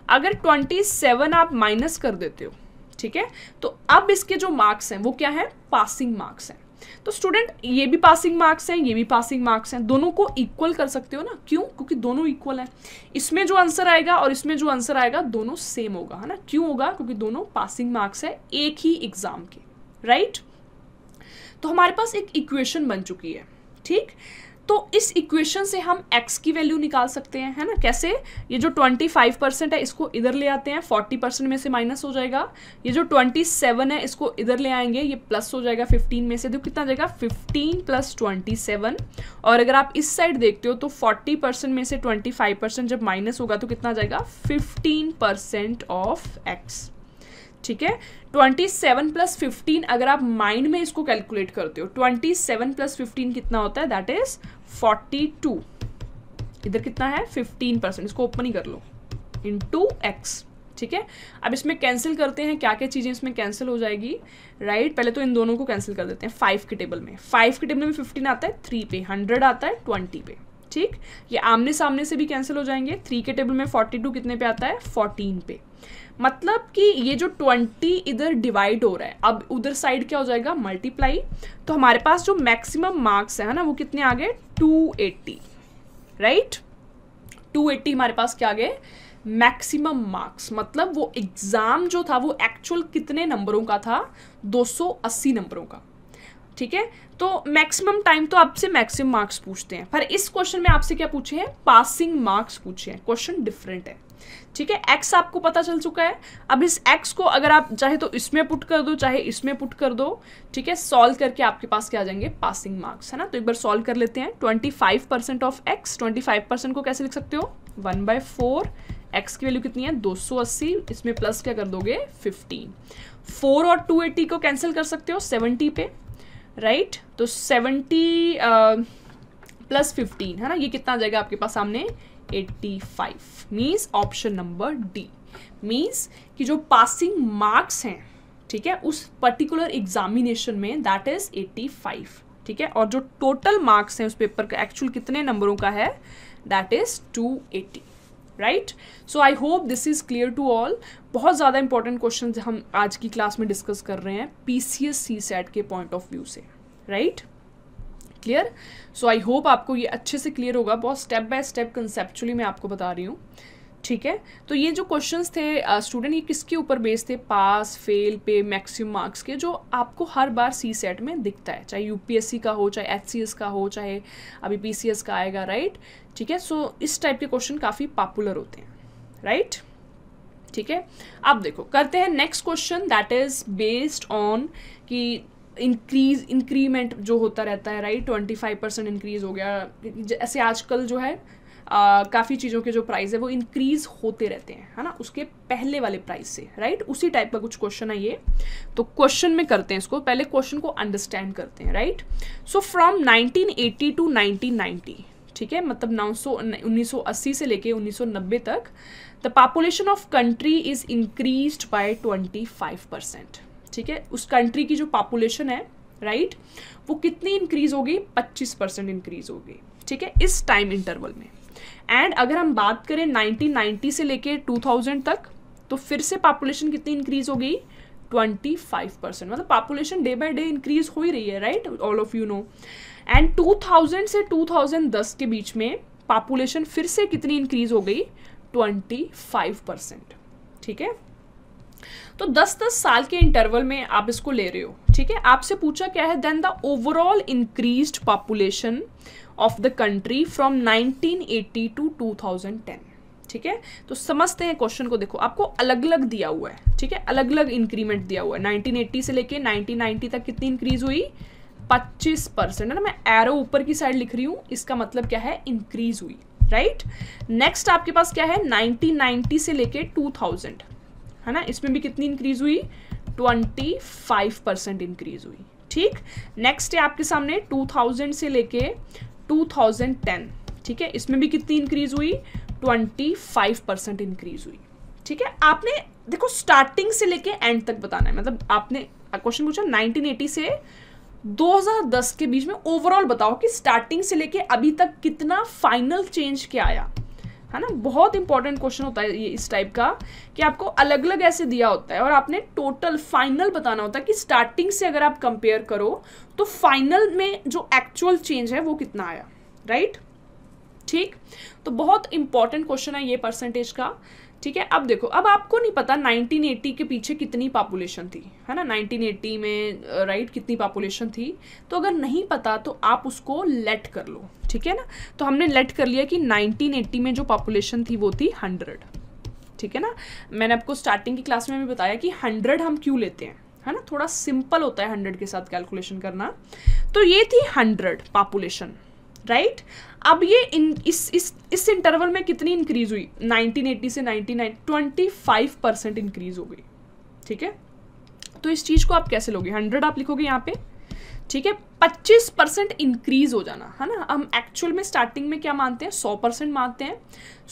अगर 27 आप माइनस कर देते हो, ठीक है, तो अब इसके जो मार्क्स हैं वो क्या है, पासिंग मार्क्स हैं। तो स्टूडेंट ये भी पासिंग मार्क्स हैं, ये भी पासिंग मार्क्स हैं, दोनों को इक्वल कर सकते हो ना, क्यों, क्योंकि दोनों इक्वल हैं। इसमें जो आंसर आएगा और इसमें जो आंसर आएगा दोनों सेम होगा, है ना। क्यों होगा, क्योंकि दोनों पासिंग मार्क्स है एक ही एग्जाम के, राइट। तो हमारे पास एक इक्वेशन बन चुकी है, ठीक। तो इस इक्वेशन से हम x की वैल्यू निकाल सकते हैं, है ना। कैसे, ये जो 25% है इसको इधर ले आते हैं, 40% में से माइनस हो जाएगा। ये जो 27 है इसको इधर ले आएंगे, ये प्लस हो जाएगा 15 में से, देखो कितना जाएगा 15 + 27। और अगर आप इस साइड देखते हो तो 40% में से 25% जब माइनस होगा तो कितना जाएगा 15% ऑफ x, ठीक है। 27 + 15 अगर आप माइंड में इसको कैलकुलेट करते हो, 27 + 15 कितना होता है, दैट इज 42। इधर कितना है 15%, इसको ओपन ही कर लो, इंटू x, ठीक है। अब इसमें कैंसिल करते हैं, क्या क्या चीज़ें इसमें कैंसिल हो जाएगी, राइट। पहले तो इन दोनों को कैंसिल कर देते हैं। 5 के टेबल में 15 आता है 3 पे, 100 आता है 20 पे, ठीक। ये आमने सामने से भी कैंसिल हो जाएंगे। 3 के टेबल में 42 कितने पे आता है 14 पे। मतलब कि ये जो 20 इधर डिवाइड हो रहा है, अब उधर साइड क्या हो जाएगा मल्टीप्लाई। तो हमारे पास जो मैक्सिमम मार्क्स है ना वो कितने आ गए 280, राइट। 280 हमारे पास क्या आ गए मैक्सिमम मार्क्स। मतलब वो एग्जाम जो था वो एक्चुअल कितने नंबरों का था, 280 नंबरों का, ठीक है। तो मैक्सिमम टाइम तो आपसे मैक्सिमम मार्क्स पूछते हैं, पर इस क्वेश्चन में आपसे क्या पूछे हैं, पासिंग मार्क्स पूछे हैं। क्वेश्चन डिफरेंट है, ठीक है। x आपको पता चल चुका है। अब इस x को अगर आप चाहे तो इसमें पुट कर दो, चाहे इसमें पुट कर दो, ठीक है। सॉल्व करके आपके पास क्या आ जाएंगे पासिंग मार्क्स, है ना। तो एक बार सॉल्व कर लेते हैं। 25% ऑफ x, 25% को कैसे लिख सकते हो 1/4। x की वैल्यू कितनी है 280, इसमें प्लस क्या कर दोगे 15। 4 और 280 को कैंसिल कर सकते हो 70 पे, राइट। तो 70 + 15, है ना, ये कितना आ जाएगा आपके पास सामने 85। Means option number D means कि जो पासिंग मार्क्स हैं, ठीक है, उस पर्टिकुलर एग्जामिनेशन में दैट इज 85, ठीक है। और जो टोटल मार्क्स हैं उस पेपर का एक्चुअल कितने नंबरों का है that is 280, right. So I hope this is clear to all. बहुत ज़्यादा इंपॉर्टेंट क्वेश्चन हम आज की क्लास में डिस्कस कर रहे हैं PCS CSAT के पॉइंट ऑफ व्यू से, right. Clear. So I hope आपको ये अच्छे से क्लियर होगा। बहुत स्टेप बाय स्टेप कंसेप्चुअली मैं आपको बता रही हूँ, ठीक है। तो ये जो क्वेश्चंस थे स्टूडेंट, ये किसके ऊपर बेस्ड थे, पास फेल पे मैक्सिमम मार्क्स के, जो आपको हर बार CSAT में दिखता है, चाहे UPSC का हो, चाहे HCS का हो, चाहे अभी PCS का आएगा, राइट, ठीक है। सो इस टाइप के क्वेश्चन काफ़ी पॉपुलर होते हैं, राइट, ठीक है। अब देखो करते हैं next question that is based on कि इंक्रीमेंट जो होता रहता है, राइट। 25% इंक्रीज हो गया, ऐसे आजकल जो है काफ़ी चीज़ों के जो प्राइस है वो इंक्रीज होते रहते हैं, है ना, उसके पहले वाले प्राइस से, राइट। उसी टाइप का कुछ क्वेश्चन है ये। तो क्वेश्चन में करते हैं इसको, पहले क्वेश्चन को अंडरस्टैंड करते हैं, राइट। सो फ्रॉम 1980 टू 1990, ठीक है, मतलब 1980 से लेके 1990 तक the population of country is increased by 25%, ठीक है। उस कंट्री की जो पॉपुलेशन है, राइट, वो कितनी इंक्रीज होगी 25% इंक्रीज होगी, ठीक है, इस टाइम इंटरवल में। एंड अगर हम बात करें 1990 से लेके 2000 तक, तो फिर से पॉपुलेशन कितनी इंक्रीज हो गई 25%। मतलब population day by day increase हो ही रही है, right, all of you know. And 2000 से 2010 के बीच में पॉपुलेशन फिर से कितनी इंक्रीज हो गई 25%, ठीक है। तो 10-10 साल के इंटरवल में आप इसको ले रहे हो, ठीक है। आपसे पूछा क्या है, then the overall increased population of the country from 1980 to 2010, ठीक है। तो समझते हैं क्वेश्चन को। देखो आपको अलग अलग दिया हुआ है, ठीक है, अलग अलग इंक्रीमेंट दिया हुआ है। 1980 से लेके 1990 तक कितनी इंक्रीज हुई 25%, है ना। मैं एरो ऊपर की साइड लिख रही हूँ, इसका मतलब क्या है इंक्रीज हुई, राइट। नेक्स्ट आपके पास क्या है 1990 से लेके 2000, है ना, इसमें भी कितनी इंक्रीज हुई 25% इंक्रीज हुई, ठीक। नेक्स्ट है आपके सामने 2000 से लेके 2010, ठीक है, इसमें भी कितनी इंक्रीज हुई 25% इंक्रीज हुई, ठीक है। आपने देखो स्टार्टिंग से लेके एंड तक बताना है, मतलब आपने क्वेश्चन पूछा 1980 से 2010 के बीच में ओवरऑल बताओ कि स्टार्टिंग से लेके अभी तक कितना फाइनल चेंज क्या आया, है ना। बहुत इंपॉर्टेंट क्वेश्चन होता है ये इस टाइप का कि आपको अलग अलग ऐसे दिया होता है और आपने टोटल फाइनल बताना होता है कि स्टार्टिंग से अगर आप कंपेयर करो तो फाइनल में जो एक्चुअल चेंज है वो कितना आया, राइट। ठीक, तो बहुत इंपॉर्टेंट क्वेश्चन है ये परसेंटेज का, ठीक है। अब देखो, अब आपको नहीं पता 1980 के पीछे कितनी पॉपुलेशन थी, है ना, 1980 में राइट कितनी पॉपुलेशन थी, तो अगर नहीं पता तो आप उसको लेट कर लो, ठीक है ना। तो हमने लेट कर लिया कि 1980 में जो पॉपुलेशन थी वो थी 100, ठीक है ना। मैंने आपको स्टार्टिंग की क्लास में भी बताया कि 100 हम क्यों लेते हैं, है ना, थोड़ा सिंपल होता है 100 के साथ कैलकुलेशन करना। तो ये थी 100 पॉपुलेशन, राइट। अब ये इस इंटरवल में कितनी इंक्रीज हुई, 1980 से 1990 25% इंक्रीज हो गई, ठीक है। तो इस चीज को आप कैसे लोगे, 100 आप लिखोगे यहाँ पे, ठीक है, 25% इंक्रीज हो जाना, है ना। हम एक्चुअल में स्टार्टिंग में क्या मानते हैं, 100% मानते हैं,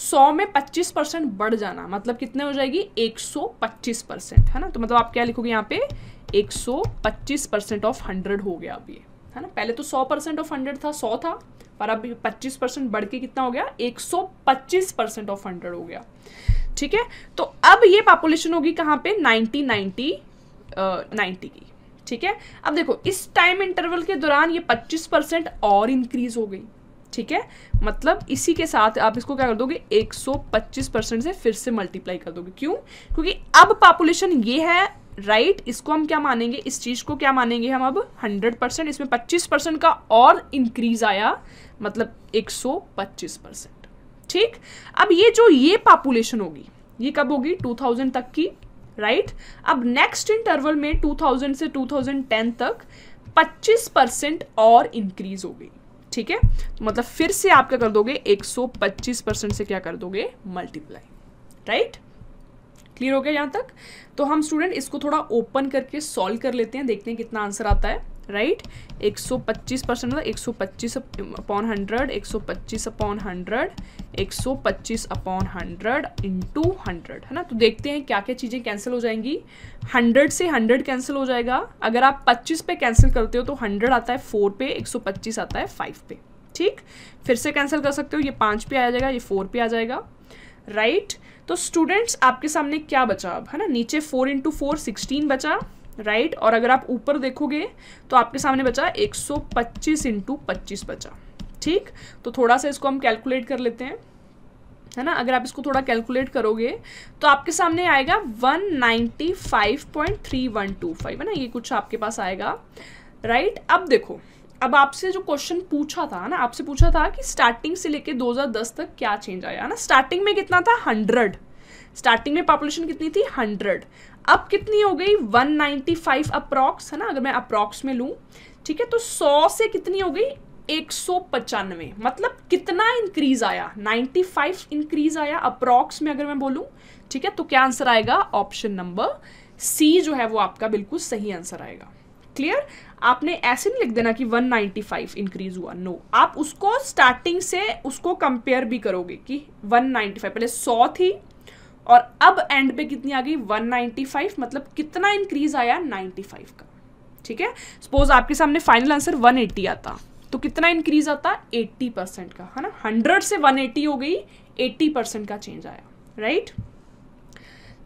100 में 25% बढ़ जाना मतलब कितने हो जाएगी, 125%, है ना। तो मतलब आप क्या लिखोगे यहाँ पे, 125% ऑफ 100 हो गया अब ये, है ना। पहले तो 100% ऑफ 100 था, 100 था, पर अब 25% बढ़ के कितना हो गया, 125% ऑफ 100 हो गया, ठीक है। तो अब ये पॉपुलेशन होगी कहाँ पे, 90 की, ठीक है। अब देखो इस टाइम इंटरवल के दौरान ये 25% और इंक्रीज हो गई, ठीक है। मतलब इसी के साथ आप इसको क्या कर दोगे, 125% से फिर से मल्टीप्लाई कर दोगे, क्यों, क्योंकि अब पॉपुलेशन ये है, राइट। इसको हम क्या मानेंगे, इस चीज को क्या मानेंगे हम अब 100%, इसमें 25% का और इंक्रीज आया मतलब 125%, ठीक। अब ये पॉपुलेशन होगी ये कब होगी, 2000 तक की, राइट। अब नेक्स्ट इंटरवल में 2000 से 2010 तक 25% और इंक्रीज हो गई, ठीक है। मतलब फिर से आप क्या कर दोगे, 125% से क्या कर दोगे, मल्टीप्लाई, राइट। क्लियर हो गया यहाँ तक। तो हम स्टूडेंट इसको थोड़ा ओपन करके सॉल्व कर लेते हैं, देखते हैं कितना आंसर आता है, राइट। 125% मतलब 125/100, 125/100, 125/100 इंटू 100, है ना। तो देखते हैं क्या क्या चीज़ें कैंसिल हो जाएंगी। 100 से 100 कैंसिल हो जाएगा, अगर आप 25 पे कैंसिल करते हो तो 100 आता है 4 पे, 125 आता है 5 पे, ठीक। फिर से कैंसिल कर सकते हो, ये 5 पे आ जाएगा, ये 4 पे आ जाएगा, राइट। तो स्टूडेंट्स आपके सामने क्या बचा अब, है ना, नीचे 4 × 4 16 बचा, राइट। और अगर आप ऊपर देखोगे तो आपके सामने बचा 125 × 25 बचा, ठीक। तो थोड़ा सा इसको हम कैलकुलेट कर लेते हैं, है ना। अगर आप इसको थोड़ा कैलकुलेट करोगे तो आपके सामने आएगा 195.3125, है ना, ये कुछ आपके पास आएगा, राइट। अब देखो, अब आपसे जो क्वेश्चन पूछा था ना, आपसे पूछा था कि स्टार्टिंग से लेके 2010 तक क्या चेंज आया, है ना। स्टार्टिंग में कितना था, 100, स्टार्टिंग में पॉपुलेशन कितनी थी, 100, अब कितनी हो गई, 195 अप्रॉक्स, है ना, अगर मैं अप्रॉक्स में लूँ, ठीक है। तो 100 से कितनी हो गई, 195, मतलब कितना इंक्रीज आया, 95 इंक्रीज आया अप्रॉक्स में अगर मैं बोलूँ, ठीक है। तो क्या आंसर आएगा, ऑप्शन नंबर सी जो है वो आपका बिल्कुल सही आंसर आएगा। क्लियर, आपने ऐसे नहीं लिख देना कि 195 इंक्रीज हुआ, नो, आप उसको स्टार्टिंग से उसको कंपेयर भी करोगे कि 195 पहले 100 थी और अब एंड पे कितनी आ गई, 195, मतलब कितना इंक्रीज आया, 95 का, ठीक है। सपोज आपके सामने फाइनल आंसर 180 आता तो कितना इंक्रीज आता, 80% का, है ना। 100 से 180 हो गई, 80% का चेंज आया, राइट,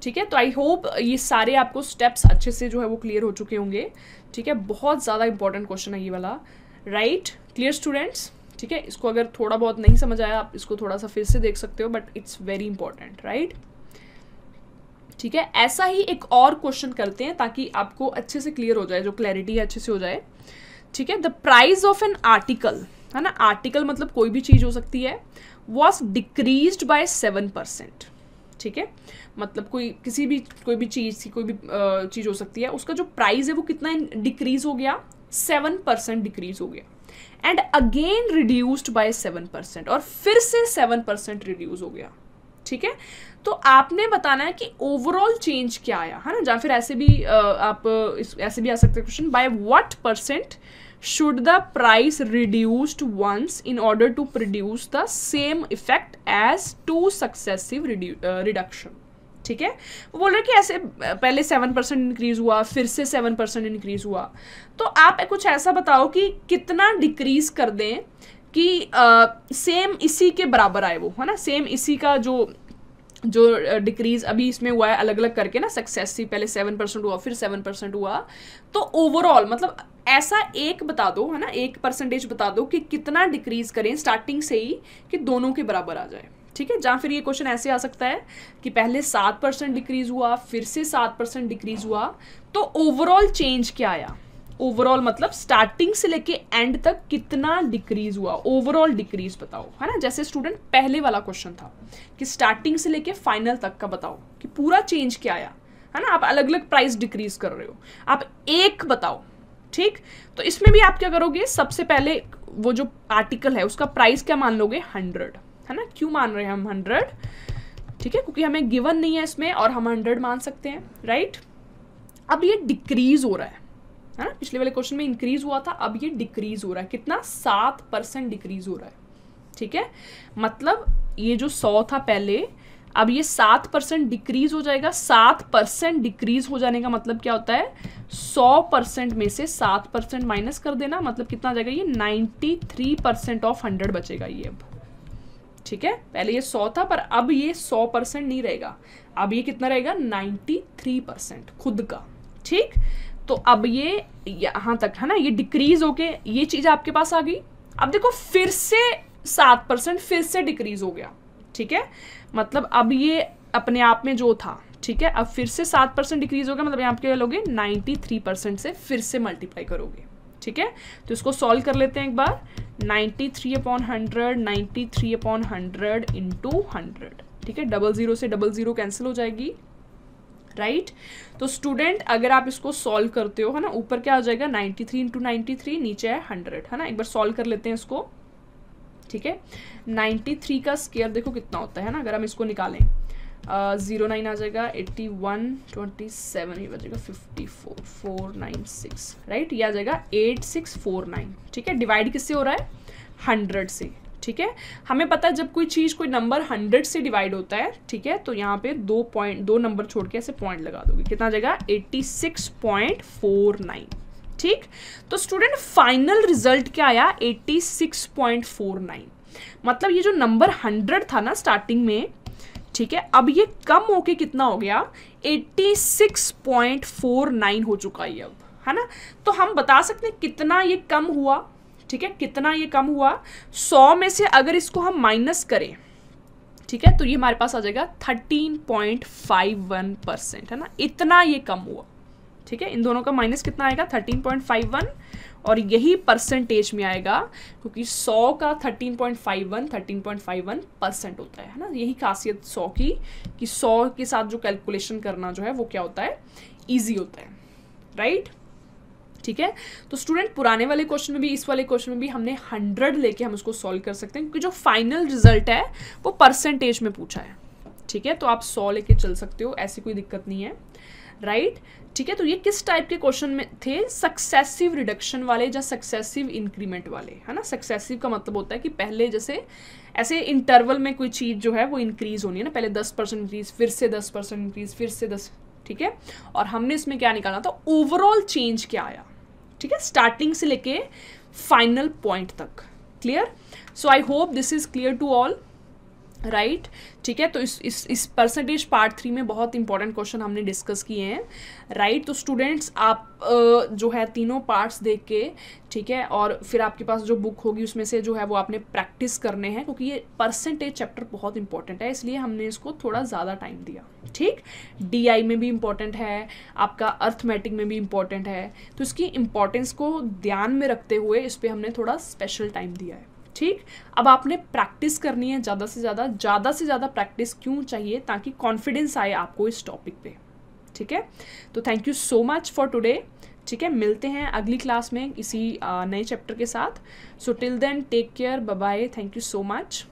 ठीक है। तो आई होप ये सारे आपको स्टेप्स अच्छे से जो है वो क्लियर हो चुके होंगे, ठीक है। बहुत ज़्यादा इंपॉर्टेंट क्वेश्चन है ये वाला, राइट। क्लियर स्टूडेंट्स, ठीक है। इसको अगर थोड़ा बहुत नहीं समझ आया आप इसको थोड़ा सा फिर से देख सकते हो, but it's very important, right, ठीक है। ऐसा ही एक और क्वेश्चन करते हैं ताकि आपको अच्छे से क्लियर हो जाए, जो क्लैरिटी है अच्छे से हो जाए, ठीक है। The price of an article, है ना, आर्टिकल मतलब कोई भी चीज़ हो सकती है, वॉज डिक्रीज्ड बाय 7%, ठीक है। मतलब कोई भी चीज़ की कोई भी चीज़ हो सकती है, उसका जो प्राइस है वो कितना डिक्रीज हो गया, 7% डिक्रीज हो गया, एंड अगेन रिड्यूस्ड बाय 7%, और फिर से 7% रिड्यूस हो गया, ठीक है। तो आपने बताना है कि ओवरऑल चेंज क्या आया, है ना। या फिर ऐसे भी ऐसे भी आ सकते हैं question, by what % should the price reduced once in order to produce the same effect as two successive reduction, ठीक है, वो बोल रहे कि ऐसे पहले 7% इंक्रीज हुआ, फिर से 7% इंक्रीज हुआ, तो आप कुछ ऐसा बताओ कि कितना डिक्रीज कर दें कि सेम इसी के बराबर आए वो, है ना, सेम इसी का जो डिक्रीज अभी इसमें हुआ है अलग अलग करके ना, सक्सेसिव पहले 7% हुआ फिर 7% हुआ, तो ओवरऑल मतलब ऐसा एक बता दो, है ना, 1% बता दो कि कितना डिक्रीज करें स्टार्टिंग से ही कि दोनों के बराबर आ जाए, ठीक है। जहाँ फिर ये क्वेश्चन ऐसे आ सकता है कि पहले 7% डिक्रीज हुआ, फिर से 7% डिक्रीज हुआ, तो ओवरऑल चेंज क्या आया, ओवरऑल मतलब स्टार्टिंग से लेके एंड तक कितना डिक्रीज हुआ, ओवरऑल डिक्रीज बताओ, है ना। जैसे स्टूडेंट पहले वाला क्वेश्चन था कि स्टार्टिंग से लेके फाइनल तक का बताओ कि पूरा चेंज क्या आया, है ना। आप अलग अलग प्राइस डिक्रीज कर रहे हो, आप एक बताओ, ठीक। तो इसमें भी आप क्या करोगे, सबसे पहले वो जो आर्टिकल है उसका प्राइस क्या मान लोगे, 100, है ना। क्यों मान रहे हैं हम 100, ठीक है, क्योंकि हमें गिवन नहीं है इसमें और हम 100 मान सकते हैं, राइट। अब ये डिक्रीज हो रहा है ना, पिछले वाले क्वेश्चन में इंक्रीज हुआ था, अब ये डिक्रीज हो रहा है, कितना, 7% डिक्रीज हो रहा है, ठीक है। मतलब ये जो 100 था पहले, अब ये 7% डिक्रीज हो जाएगा। 7% डिक्रीज हो जाने का मतलब क्या होता है, 100% में से 7% माइनस कर देना, मतलब कितना आ जाएगा, ये 93% ऑफ 100 बचेगा ये अब, ठीक है। पहले ये 100 था पर अब ये 100% नहीं रहेगा, अब ये कितना रहेगा, 93% खुद का, ठीक। तो अब ये यहाँ तक, है ना, ये डिक्रीज होके ये चीज आपके पास आ गई। अब देखो फिर से 7% फिर से डिक्रीज हो गया, ठीक है, मतलब अब ये अपने आप में जो था, ठीक है, अब फिर से 7% डिक्रीज हो गया, मतलब यहाँ पे क्या लोगे, 93% से फिर से मल्टीप्लाई करोगे, ठीक है। तो इसको सॉल्व कर लेते हैं एक बार, 93/100, 93/100 इंटू 100, ठीक है, 00 से 00 कैंसिल हो जाएगी, राइट। तो स्टूडेंट अगर आप इसको सॉल्व करते हो, है ना, ऊपर क्या आ जाएगा, 93 इंटू 93, नीचे है 100, है ना। एक बार सॉल्व कर लेते हैं इसको, ठीक है। 93 का स्क्वायर देखो कितना होता है ना, अगर हम इसको निकालें, 09 आ जाएगा, 81, 27 ये बचेगा 54, 496, राइट, ये आ जाएगा 8649, ठीक है। डिवाइड किससे हो रहा है, 100 से, ठीक है। हमें पता है जब कोई चीज़, कोई नंबर 100 से डिवाइड होता है, ठीक है, तो यहाँ पे 2 नंबर छोड़ के ऐसे पॉइंट लगा दोगे, कितना आ जाएगा, 86.49, ठीक। तो स्टूडेंट फाइनल रिजल्ट क्या आया, 86.49, मतलब ये जो नंबर 100 था ना स्टार्टिंग में, ठीक है, अब ये कम होके कितना हो गया, 86.49 हो चुका है अब, है ना। तो हम बता सकते हैं कितना ये कम हुआ, ठीक है, कितना ये कम हुआ, 100 में से अगर इसको हम माइनस करें, ठीक है, तो ये हमारे पास आ जाएगा 13.51%, है ना, इतना ये कम हुआ, ठीक है। इन दोनों का माइनस कितना आएगा, 13.51, और यही परसेंटेज में आएगा क्योंकि 100 का 13.51 होता है ना। यही खासियत 100 की कि 100 के साथ जो कैलकुलेशन करना जो है वो क्या होता है, ईजी होता है, राइट, ठीक है। तो स्टूडेंट पुराने वाले क्वेश्चन में भी, इस वाले क्वेश्चन में भी हमने 100 लेके हम उसको सॉल्व कर सकते हैं, क्योंकि जो फाइनल रिजल्ट है वो परसेंटेज में पूछा है, ठीक है। तो आप 100 लेके चल सकते हो, ऐसी कोई दिक्कत नहीं है, राइट, ठीक है। तो ये किस टाइप के क्वेश्चन में थे, सक्सेसिव रिडक्शन वाले या सक्सेसिव इंक्रीमेंट वाले, है ना। सक्सेसिव का मतलब होता है कि पहले जैसे ऐसे इंटरवल में कोई चीज़ जो है वो इंक्रीज होनी है ना, पहले 10% इंक्रीज, फिर से 10% इंक्रीज, फिर से 10, ठीक है। और हमने इसमें क्या निकाला था, ओवरऑल चेंज क्या आया, ठीक है, स्टार्टिंग से लेके फाइनल पॉइंट तक, clear. So I hope this is clear to all, right, ठीक है। तो इस परसेंटेज पार्ट 3 में बहुत इंपॉर्टेंट क्वेश्चन हमने डिस्कस किए हैं, राइट। तो स्टूडेंट्स आप जो है तीनों पार्ट्स देख के, ठीक है, और फिर आपके पास जो बुक होगी उसमें से जो है वो आपने प्रैक्टिस करने हैं, क्योंकि ये परसेंटेज चैप्टर बहुत इंपॉर्टेंट है, इसलिए हमने इसको थोड़ा ज़्यादा टाइम दिया, ठीक। DI में भी इंपॉर्टेंट है, आपका अर्थमेटिक में भी इंपॉर्टेंट है, तो इसकी इंपॉर्टेंस को ध्यान में रखते हुए इस पर हमने थोड़ा स्पेशल टाइम दिया है, ठीक। अब आपने प्रैक्टिस करनी है ज़्यादा से ज़्यादा प्रैक्टिस क्यों चाहिए, ताकि कॉन्फिडेंस आए आपको इस टॉपिक पे, ठीक है। तो thank you so much for today, ठीक है। मिलते हैं अगली क्लास में इसी नए चैप्टर के साथ। So till then take care, bye bye, thank you so much.